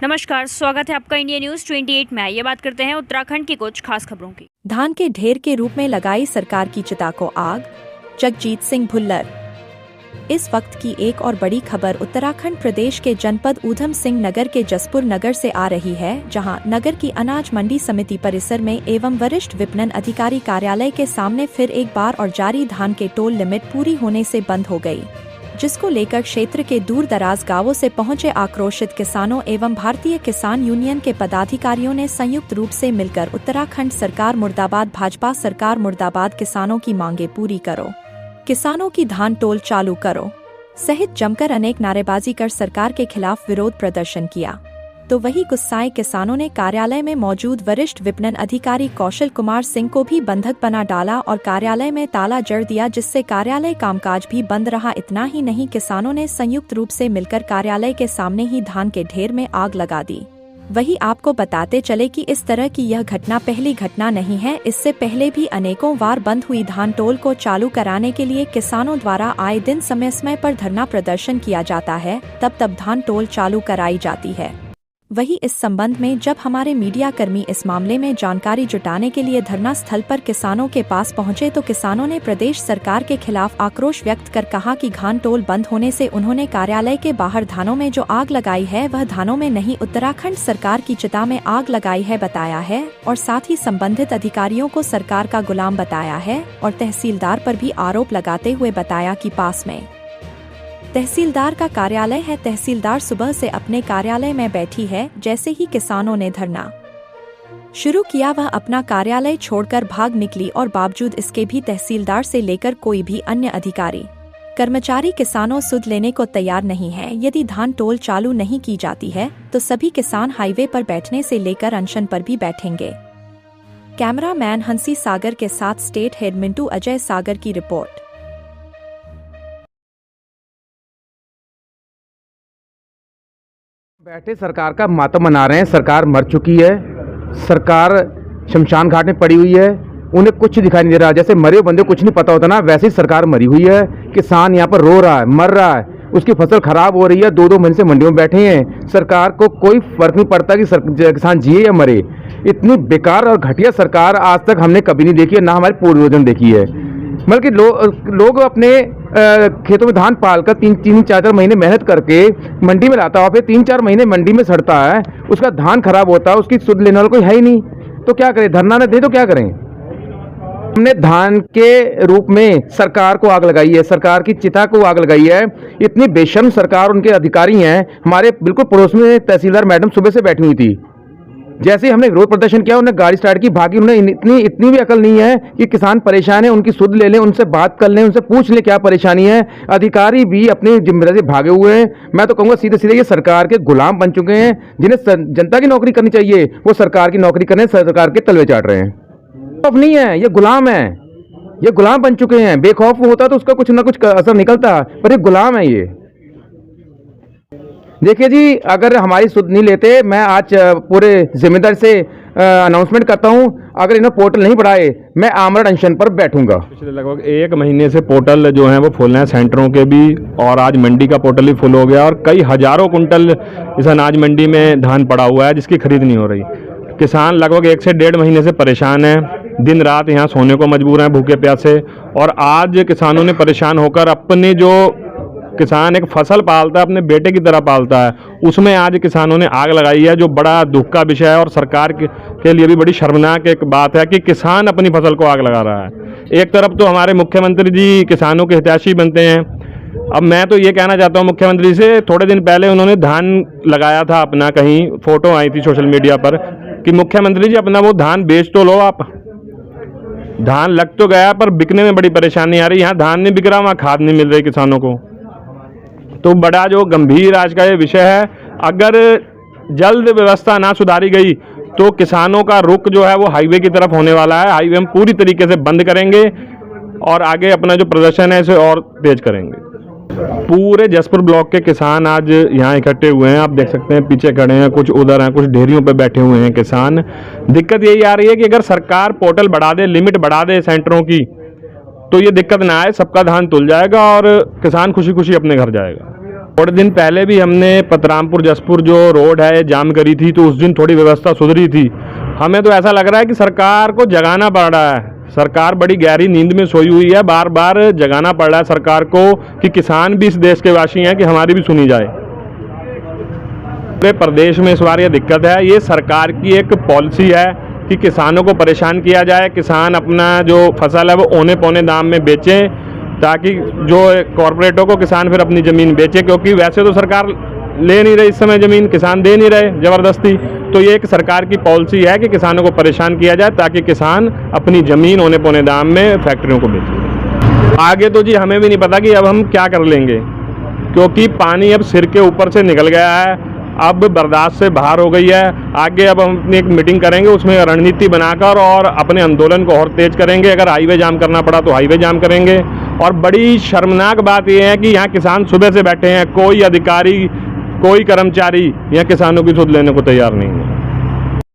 नमस्कार, स्वागत है आपका इंडिया न्यूज 28 में। ये बात करते हैं उत्तराखंड की कुछ खास खबरों की। धान के ढेर के रूप में लगाई सरकार की चिता को आग, जगजीत सिंह भुल्लर। इस वक्त की एक और बड़ी खबर उत्तराखंड प्रदेश के जनपद ऊधम सिंह नगर के जसपुर नगर से आ रही है, जहां नगर की अनाज मंडी समिति परिसर में एवं वरिष्ठ विपणन अधिकारी कार्यालय के सामने फिर एक बार और जारी धान के टोल लिमिट पूरी होने से बंद हो गई, जिसको लेकर क्षेत्र के दूर दराज गांवों से पहुंचे आक्रोशित किसानों एवं भारतीय किसान यूनियन के पदाधिकारियों ने संयुक्त रूप से मिलकर उत्तराखंड सरकार मुर्दाबाद, भाजपा सरकार मुर्दाबाद, किसानों की मांगे पूरी करो, किसानों की धान टोल चालू करो सहित जमकर अनेक नारेबाजी कर सरकार के खिलाफ विरोध प्रदर्शन किया। तो वही गुस्साए किसानों ने कार्यालय में मौजूद वरिष्ठ विपणन अधिकारी कौशल कुमार सिंह को भी बंधक बना डाला और कार्यालय में ताला जड़ दिया, जिससे कार्यालय कामकाज भी बंद रहा। इतना ही नहीं, किसानों ने संयुक्त रूप से मिलकर कार्यालय के सामने ही धान के ढेर में आग लगा दी। वही आपको बताते चले कि इस तरह की यह घटना पहली घटना नहीं है। इससे पहले भी अनेकों बार बंद हुई धान टोल को चालू कराने के लिए किसानों द्वारा आए दिन समय समय पर धरना प्रदर्शन किया जाता है, तब धान टोल चालू कराई जाती है। वही इस संबंध में जब हमारे मीडिया कर्मी इस मामले में जानकारी जुटाने के लिए धरना स्थल पर किसानों के पास पहुंचे, तो किसानों ने प्रदेश सरकार के खिलाफ आक्रोश व्यक्त कर कहा कि धान टोल बंद होने से उन्होंने कार्यालय के बाहर धानों में जो आग लगाई है वह धानों में नहीं, उत्तराखंड सरकार की चिता में आग लगाई है बताया है, और साथ ही संबंधित अधिकारियों को सरकार का गुलाम बताया है और तहसीलदार पर भी आरोप लगाते हुए बताया कि पास में तहसीलदार का कार्यालय है, तहसीलदार सुबह से अपने कार्यालय में बैठी है। जैसे ही किसानों ने धरना शुरू किया वह अपना कार्यालय छोड़कर भाग निकली और बावजूद इसके भी तहसीलदार से लेकर कोई भी अन्य अधिकारी कर्मचारी किसानों सुध लेने को तैयार नहीं है। यदि धान टोल चालू नहीं की जाती है तो सभी किसान हाईवे पर बैठने से लेकर अनशन पर भी बैठेंगे। कैमरामैन हंसी सागर के साथ स्टेट हेड मिंटू अजय सागर की रिपोर्ट। बैठे सरकार का मातम मना रहे हैं। सरकार मर चुकी है, सरकार शमशान घाट में पड़ी हुई है, उन्हें कुछ दिखाई नहीं दे रहा। जैसे मरे बंदे कुछ नहीं पता होता ना, वैसे ही सरकार मरी हुई है। किसान यहाँ पर रो रहा है, मर रहा है, उसकी फसल खराब हो रही है, 2-2 महीने से मंडियों में बैठे हैं। सरकार को कोई फर्क नहीं पड़ता कि किसान जिए या मरे। इतनी बेकार और घटिया सरकार आज तक हमने कभी नहीं देखी है, ना हमारे पूर्वजों ने देखी है। बल्कि लोग अपने खेतों में धान पालकर 3-4 महीने मेहनत करके मंडी में लाता है, फिर 3-4 महीने मंडी में सड़ता है, उसका धान खराब होता है, उसकी सुध लेने वाला कोई है ही नहीं। तो क्या करें? धरना न दे तो क्या करें? हमने धान के रूप में सरकार को आग लगाई है, सरकार की चिता को आग लगाई है। इतनी बेशर्म सरकार, उनके अधिकारी हैं। हमारे बिल्कुल पड़ोस में तहसीलदार मैडम सुबह से बैठी हुई थी। जैसे ही हमने विरोध प्रदर्शन किया, उन्हें गाड़ी स्टार्ट की, भागी। उन्हें इतनी भी अकल नहीं है कि किसान परेशान है, उनकी सुध ले लें, उनसे बात कर लें, उनसे पूछ लें क्या परेशानी है। अधिकारी भी अपनी जिम्मेदारी से भागे हुए हैं। मैं तो कहूँगा सीधे सीधे ये सरकार के गुलाम बन चुके हैं। जिन्हें जनता की नौकरी करनी चाहिए वो सरकार की नौकरी करने, सरकार के तलवे चाट रहे हैं। खौफ नहीं है, ये गुलाम है, ये गुलाम बन चुके हैं। बेखौफ होता तो उसका कुछ ना कुछ असर निकलता, पर ये गुलाम है। ये देखिए जी, अगर हमारी सुध नहीं लेते, मैं आज पूरे जिम्मेदारी से अनाउंसमेंट करता हूं, अगर इन्हें पोर्टल नहीं बढ़ाए मैं आमरण अनशन पर बैठूंगा। पिछले लगभग 1 महीने से पोर्टल जो हैं वो फुल हैं, सेंटरों के भी, और आज मंडी का पोर्टल भी फुल हो गया और कई हजारों कुंटल इस अनाज मंडी में धान पड़ा हुआ है जिसकी खरीद नहीं हो रही। किसान लगभग 1 से 1.5 महीने से परेशान हैं, दिन रात यहाँ सोने को मजबूर हैं भूखे प्यासे। और आज किसानों ने परेशान होकर अपने जो किसान एक फसल पालता है, अपने बेटे की तरह पालता है, उसमें आज किसानों ने आग लगाई है, जो बड़ा दुख का विषय है और सरकार के लिए भी बड़ी शर्मनाक एक बात है कि किसान अपनी फसल को आग लगा रहा है। एक तरफ तो हमारे मुख्यमंत्री जी किसानों के हितैषी बनते हैं। अब मैं तो ये कहना चाहता हूँ मुख्यमंत्री से, थोड़े दिन पहले उन्होंने धान लगाया था अपना, कहीं फोटो आई थी सोशल मीडिया पर कि मुख्यमंत्री जी अपना वो धान बेच तो लो आप। धान लग तो गया पर बिकने में बड़ी परेशानी आ रही। यहाँ धान नहीं बिक रहा, वहाँ खाद नहीं मिल रही किसानों को। तो बड़ा जो गंभीर आज का ये विषय है। अगर जल्द व्यवस्था ना सुधारी गई तो किसानों का रुख जो है वो हाईवे की तरफ होने वाला है। हाईवे हम पूरी तरीके से बंद करेंगे और आगे अपना जो प्रदर्शन है इसे और तेज करेंगे। पूरे जसपुर ब्लॉक के किसान आज यहाँ इकट्ठे हुए हैं, आप देख सकते हैं पीछे खड़े हैं, कुछ उधर हैं, कुछ ढेरियों पे बैठे हुए हैं किसान। दिक्कत यही आ रही है कि अगर सरकार पोर्टल बढ़ा दे, लिमिट बढ़ा दे सेंटरों की, तो ये दिक्कत ना आए, सबका धान तुल जाएगा और किसान खुशी खुशी अपने घर जाएगा। थोड़े दिन पहले भी हमने पतरामपुर जसपुर जो रोड है जाम करी थी, तो उस दिन थोड़ी व्यवस्था सुधरी थी। हमें तो ऐसा लग रहा है कि सरकार को जगाना पड़ रहा है। सरकार बड़ी गहरी नींद में सोई हुई है, बार बार जगाना पड़ रहा है सरकार को कि किसान भी इस देश के वासी हैं, कि हमारी भी सुनी जाए। पूरे प्रदेश में इस बार ये दिक्कत है। ये सरकार की एक पॉलिसी है कि किसानों को परेशान किया जाए, किसान अपना जो फसल है वो औने पौने दाम में बेचें, ताकि जो कॉरपोरेटों को किसान फिर अपनी ज़मीन बेचे, क्योंकि वैसे तो सरकार ले नहीं रही इस समय ज़मीन, किसान दे नहीं रहे ज़बरदस्ती। तो ये एक सरकार की पॉलिसी है कि किसानों को परेशान किया जाए ताकि किसान अपनी ज़मीन औने पौने दाम में फैक्ट्रियों को बेचें। आगे तो जी हमें भी नहीं पता कि अब हम क्या कर लेंगे, क्योंकि पानी अब सिर के ऊपर से निकल गया है, अब बर्दाश्त से बाहर हो गई है। आगे अब हम अपनी एक मीटिंग करेंगे, उसमें रणनीति बनाकर और अपने आंदोलन को और तेज करेंगे। अगर हाईवे जाम करना पड़ा तो हाईवे जाम करेंगे। और बड़ी शर्मनाक बात यह है कि यहाँ किसान सुबह से बैठे हैं, कोई अधिकारी कोई कर्मचारी यहाँ किसानों की सुध लेने को तैयार नहीं है।